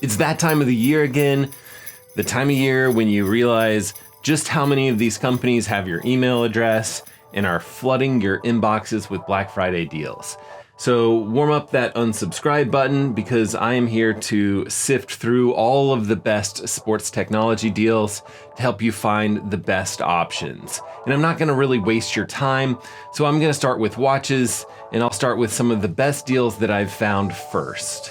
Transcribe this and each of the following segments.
It's that time of the year again, the time of year when you realize just how many of these companies have your email address and are flooding your inboxes with Black Friday deals. So warm up that unsubscribe button because I am here to sift through all of the best sports technology deals to help you find the best options. And I'm not gonna really waste your time, so I'm gonna start with watches, and I'll start with some of the best deals that I've found first.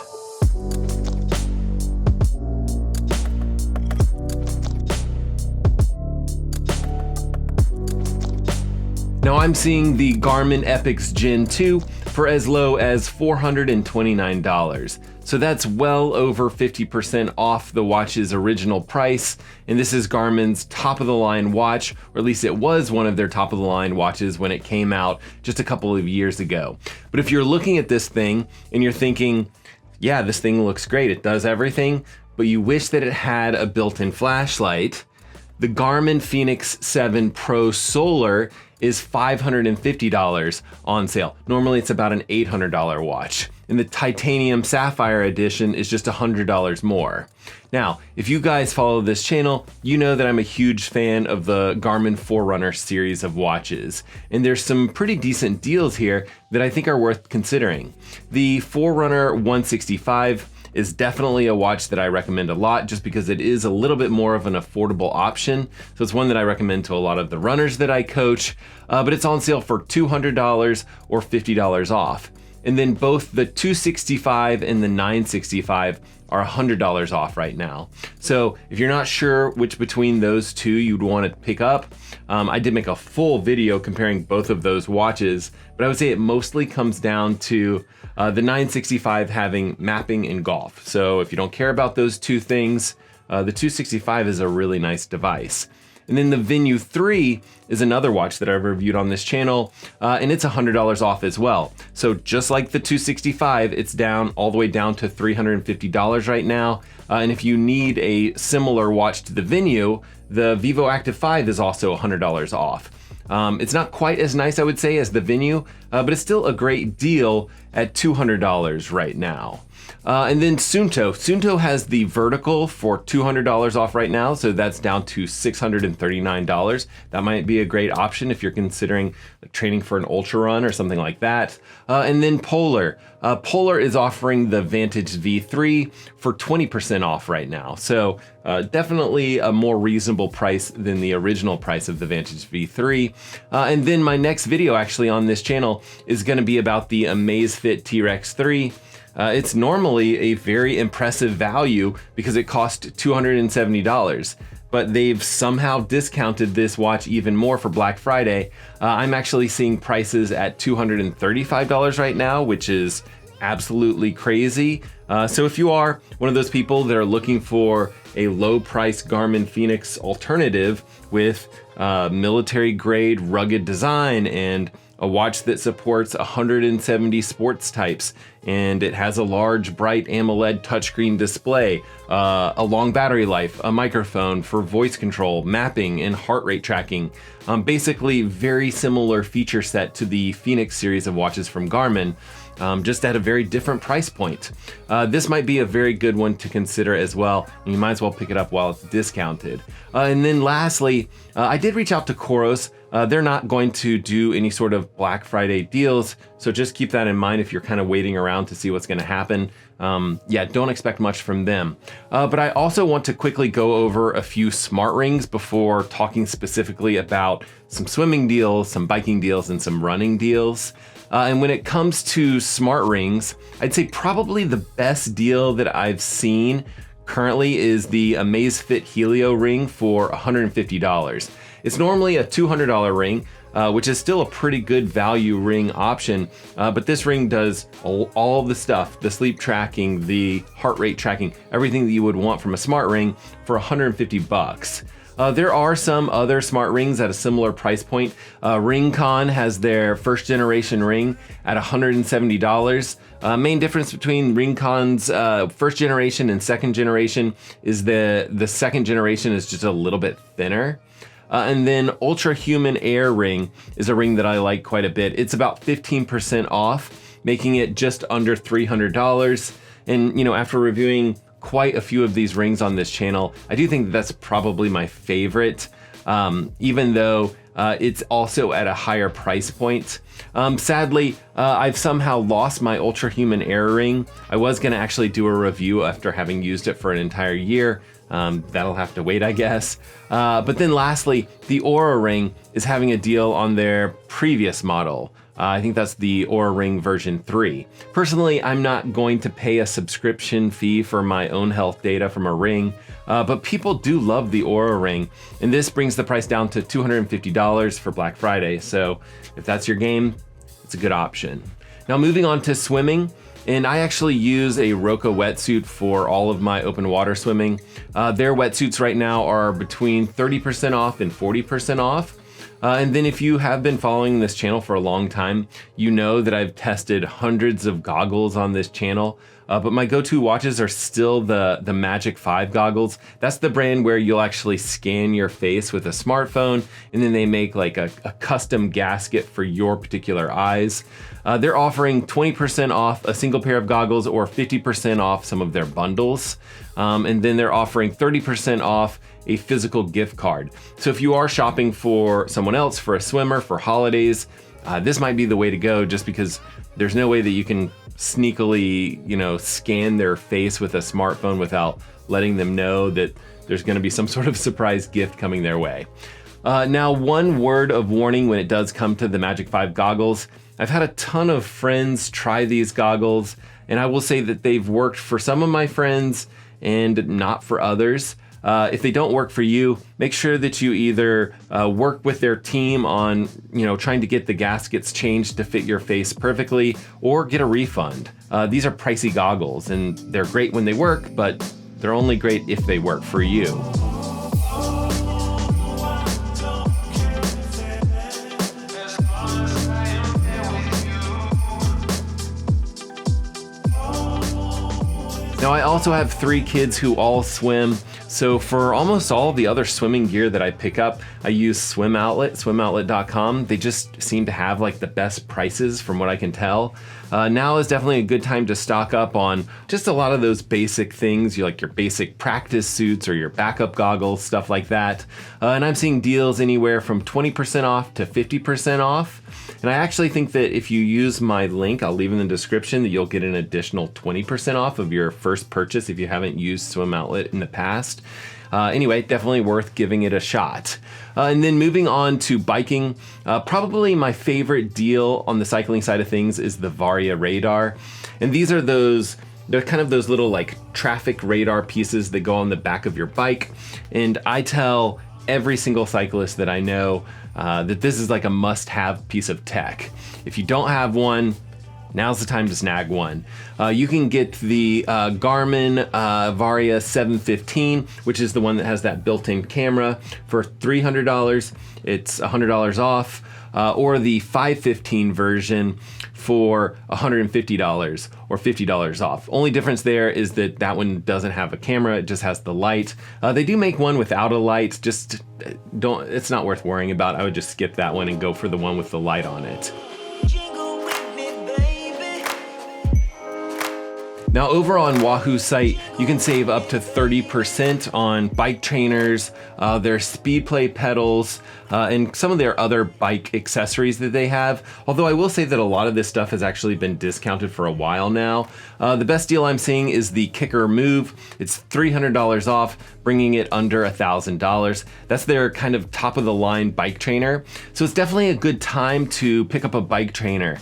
Now I'm seeing the Garmin Epix Gen 2 for as low as $429. So that's well over 50% off the watch's original price. And this is Garmin's top of the line watch, or at least it was one of their top of the line watches when it came out just a couple of years ago. But if you're looking at this thing and you're thinking, yeah, this thing looks great, it does everything, but you wish that it had a built-in flashlight, the Garmin Fenix 7 Pro Solar is $550 on sale. Normally it's about an $800 watch. And the Titanium Sapphire Edition is just $100 more. Now, if you guys follow this channel, you know that I'm a huge fan of the Garmin Forerunner series of watches. And there's some pretty decent deals here that I think are worth considering. The Forerunner 165 is definitely a watch that I recommend a lot just because it is a little bit more of an affordable option. So it's one that I recommend to a lot of the runners that I coach, but it's on sale for $200 or $50 off. And then both the 265 and the 965 are $100 off right now. So if you're not sure which between those two you'd want to pick up, I did make a full video comparing both of those watches, but I would say it mostly comes down to the 965 having mapping and golf. So if you don't care about those two things, the 265 is a really nice device. And then the Venue 3 is another watch that I've reviewed on this channel, and it's $100 off as well. So just like the 265, it's down all the way down to $350 right now. And if you need a similar watch to the Venue, the Vivo Active 5 is also $100 off. It's not quite as nice, I would say, as the Venue, but it's still a great deal at $200 right now. And then Suunto. Suunto has the Vertical for $200 off right now, so that's down to $639. That might be a great option if you're considering like training for an ultra run or something like that. And then Polar. Polar is offering the Vantage V3 for 20% off right now. So definitely a more reasonable price than the original price of the Vantage V3. And then my next video actually on this channel is gonna be about the Amazfit T-Rex 3. It's normally a very impressive value because it cost $270, but they've somehow discounted this watch even more for Black Friday. I'm actually seeing prices at $235 right now, which is absolutely crazy. So if you are one of those people that are looking for a low price Garmin Fenix alternative with military grade rugged design and a watch that supports 170 sports types, and it has a large, bright AMOLED touchscreen display, a long battery life, a microphone for voice control, mapping, and heart rate tracking. Basically, very similar feature set to the Fenix series of watches from Garmin, just at a very different price point. This might be a very good one to consider as well, and you might as well pick it up while it's discounted. And then lastly, I did reach out to Coros. They're not going to do any sort of Black Friday deals, so just keep that in mind if you're kind of waiting around to see what's going to happen. Yeah, don't expect much from them. But I also want to quickly go over a few smart rings before talking specifically about some swimming deals, some biking deals, and some running deals. And when it comes to smart rings, I'd say probably the best deal that I've seen currently is the Amazfit Helio ring for $150. It's normally a $200 ring, which is still a pretty good value ring option, but this ring does all of the stuff, the sleep tracking, the heart rate tracking, everything that you would want from a smart ring for $150. There are some other smart rings at a similar price point. Ringcon has their first generation ring at $170. Main difference between Ringcon's first generation and second generation is the second generation is just a little bit thinner. And then Ultra Human Air ring is a ring that I like quite a bit. It's about 15% off, making it just under $300. And you know, after reviewing quite a few of these rings on this channel. I do think that's probably my favorite, even though it's also at a higher price point. Sadly, I've somehow lost my Ultra Human Air ring. I was gonna actually do a review after having used it for an entire year. That'll have to wait, I guess. But then lastly, the Aura ring is having a deal on their previous model. I think that's the Aura Ring version 3. Personally, I'm not going to pay a subscription fee for my own health data from a ring, but people do love the Aura Ring, and this brings the price down to $250 for Black Friday, so if that's your game, it's a good option. Now moving on to swimming, and I actually use a Roka wetsuit for all of my open water swimming. Their wetsuits right now are between 30% off and 40% off. And then if you have been following this channel for a long time, you know that I've tested hundreds of goggles on this channel, but my go-to watches are still the Magic 5 goggles. That's the brand where you'll actually scan your face with a smartphone, and then they make like a custom gasket for your particular eyes. They're offering 20% off a single pair of goggles or 50% off some of their bundles. And then they're offering 30% off a physical gift card. So if you are shopping for someone else, for a swimmer, for holidays, this might be the way to go, just because there's no way that you can sneakily, scan their face with a smartphone without letting them know that there's gonna be some sort of surprise gift coming their way. Now, one word of warning when it does come to the Magic 5 goggles. I've had a ton of friends try these goggles, and I will say that they've worked for some of my friends and not for others. If they don't work for you, make sure that you either work with their team on, trying to get the gaskets changed to fit your face perfectly, or get a refund. These are pricey goggles, and they're great when they work, but they're only great if they work for you. Now, I also have 3 kids who all swim, so for almost all the other swimming gear that I pick up, I use Swim Outlet, swimoutlet.com. They just seem to have like the best prices from what I can tell. Now is definitely a good time to stock up on just a lot of those basic things, like your basic practice suits or your backup goggles, stuff like that. And I'm seeing deals anywhere from 20% off to 50% off. And I actually think that if you use my link, I'll leave in the description, that you'll get an additional 20% off of your first purchase if you haven't used Swim Outlet in the past. Anyway, definitely worth giving it a shot. And then moving on to biking, probably my favorite deal on the cycling side of things is the Varia radar. And these are they're kind of those little like traffic radar pieces that go on the back of your bike. And I tell every single cyclist that I know that this is like a must-have piece of tech. If you don't have one, now's the time to snag one. You can get the Garmin Varia 715, which is the one that has that built-in camera, for $300. It's $100 off. Or the 515 version for $150 or $50 off. Only difference there is that that one doesn't have a camera, it just has the light. They do make one without a light, just it's not worth worrying about. I would just skip that one and go for the one with the light on it. Now, over on Wahoo's site, you can save up to 30% on bike trainers, their speed play pedals, and some of their other bike accessories that they have. Although I will say that a lot of this stuff has actually been discounted for a while now. The best deal I'm seeing is the Kicker Move. It's $300 off, bringing it under $1,000. That's their kind of top of the line bike trainer. So it's definitely a good time to pick up a bike trainer.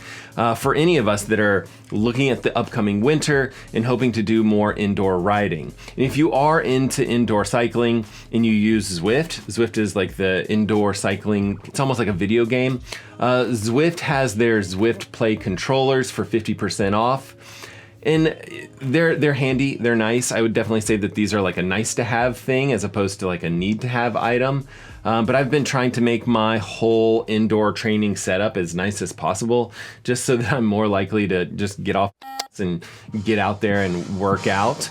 For any of us that are looking at the upcoming winter and hoping to do more indoor riding. And if you are into indoor cycling and you use Zwift, Zwift is like the indoor cycling, it's almost like a video game. Zwift has their Zwift Play controllers for 50% off. And they're handy, they're nice. I would definitely say that these are like a nice to have thing as opposed to like a need to have item. But I've been trying to make my whole indoor training setup as nice as possible, just so that I'm more likely to just get off and get out there and work out.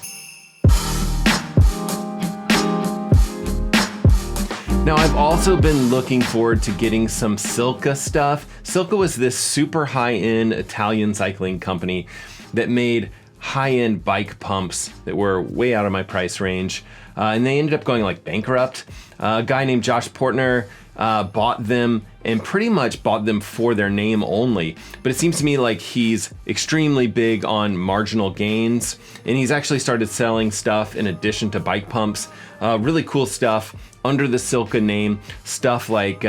Now, I've also been looking forward to getting some Silca stuff. Silca was this super high-end Italian cycling company that made high-end bike pumps that were way out of my price range. And they ended up going like bankrupt. A guy named Josh Portner bought them and pretty much bought them for their name only. But it seems to me like he's extremely big on marginal gains, and he's actually started selling stuff in addition to bike pumps. Really cool stuff under the Silka name, stuff like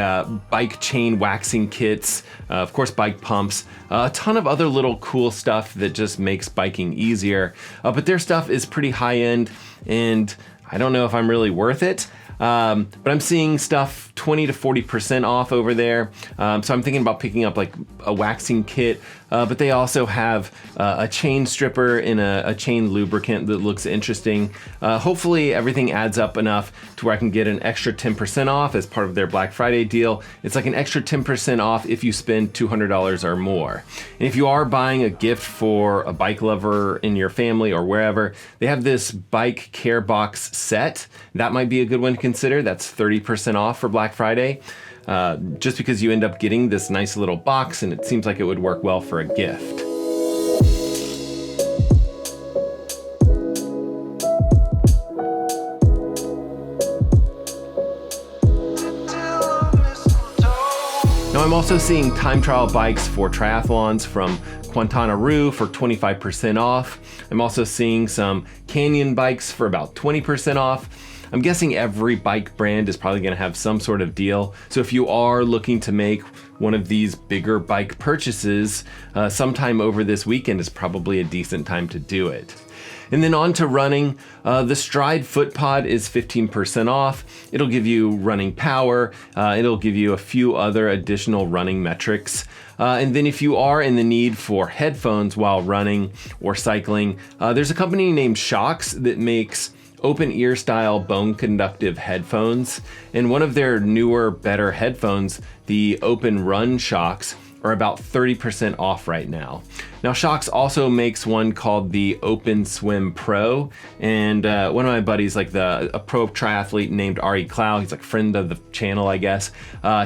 bike chain waxing kits, of course bike pumps, a ton of other little cool stuff that just makes biking easier. But their stuff is pretty high end, and I don't know if I'm really worth it. But I'm seeing stuff 20 to 40% off over there. So I'm thinking about picking up like a waxing kit, but they also have a chain stripper and a chain lubricant that looks interesting. Hopefully everything adds up enough to where I can get an extra 10% off as part of their Black Friday deal. It's like an extra 10% off if you spend $200 or more. And if you are buying a gift for a bike lover in your family or wherever, they have this bike care box set. That might be a good one to consider. That's 30% off for Black Friday, just because you end up getting this nice little box, and it seems like it would work well for a gift. Now I'm also seeing time trial bikes for triathlons from Quintana Roo for 25% off. I'm also seeing some Canyon bikes for about 20% off. I'm guessing every bike brand is probably going to have some sort of deal. So if you are looking to make one of these bigger bike purchases, sometime over this weekend is probably a decent time to do it. And then on to running. The Stride FootPod is 15% off. It'll give you running power. It'll give you a few other additional running metrics. And then if you are in the need for headphones while running or cycling, there's a company named Shocks that makes open ear style bone conductive headphones. And one of their newer, better headphones, the Open Run Shocks, are about 30% off right now. Now Shocks also makes one called the Open Swim Pro, and one of my buddies, like a pro triathlete named Ari Clow, he's like friend of the channel, I guess.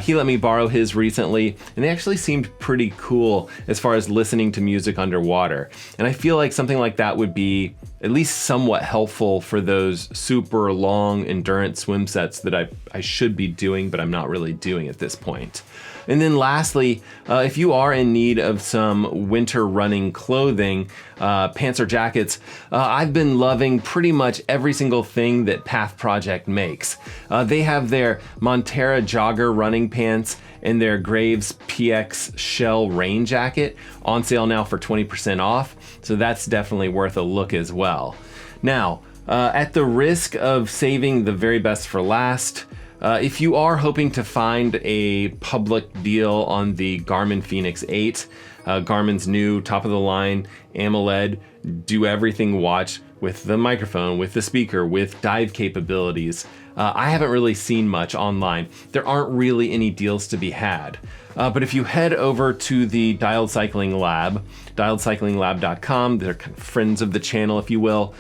He let me borrow his recently, and they actually seemed pretty cool as far as listening to music underwater. And I feel like something like that would be at least somewhat helpful for those super long endurance swim sets that I should be doing, but I'm not really doing at this point. And then lastly, if you are in need of some winter running clothing, pants or jackets, I've been loving pretty much every single thing that Path Project makes. They have their Montera jogger running pants and their Graves PX Shell rain jacket on sale now for 20% off. So that's definitely worth a look as well. Now, at the risk of saving the very best for last, if you are hoping to find a public deal on the Garmin Fenix 8, Garmin's new top-of-the-line AMOLED do-everything watch with the microphone, with the speaker, with dive capabilities, I haven't really seen much online. There aren't really any deals to be had. But if you head over to the Dialed Cycling Lab, dialedcyclinglab.com, they're kind of friends of the channel, if you will.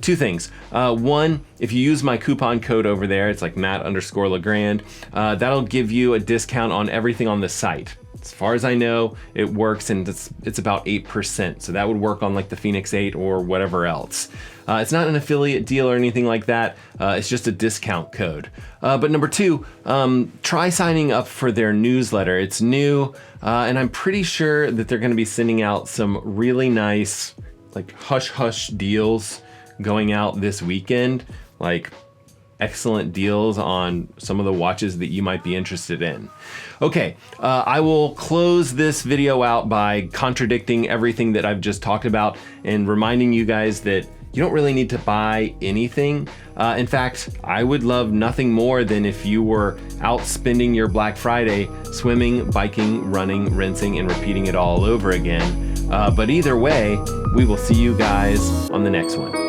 Two things. One, if you use my coupon code over there, it's like Matt_LeGrand, that'll give you a discount on everything on the site. As far as I know, it works, and it's about 8%. So that would work on like the Fenix 8 or whatever else. It's not an affiliate deal or anything like that. It's just a discount code. But number two, try signing up for their newsletter. It's new, and I'm pretty sure that they're going to be sending out some really nice, like hush deals going out this weekend. Like excellent deals on some of the watches that you might be interested in. Okay, I will close this video out by contradicting everything that I've just talked about and reminding you guys that you don't really need to buy anything. In fact, I would love nothing more than if you were out spending your Black Friday swimming, biking, running, rinsing, and repeating it all over again. But either way, we will see you guys on the next one.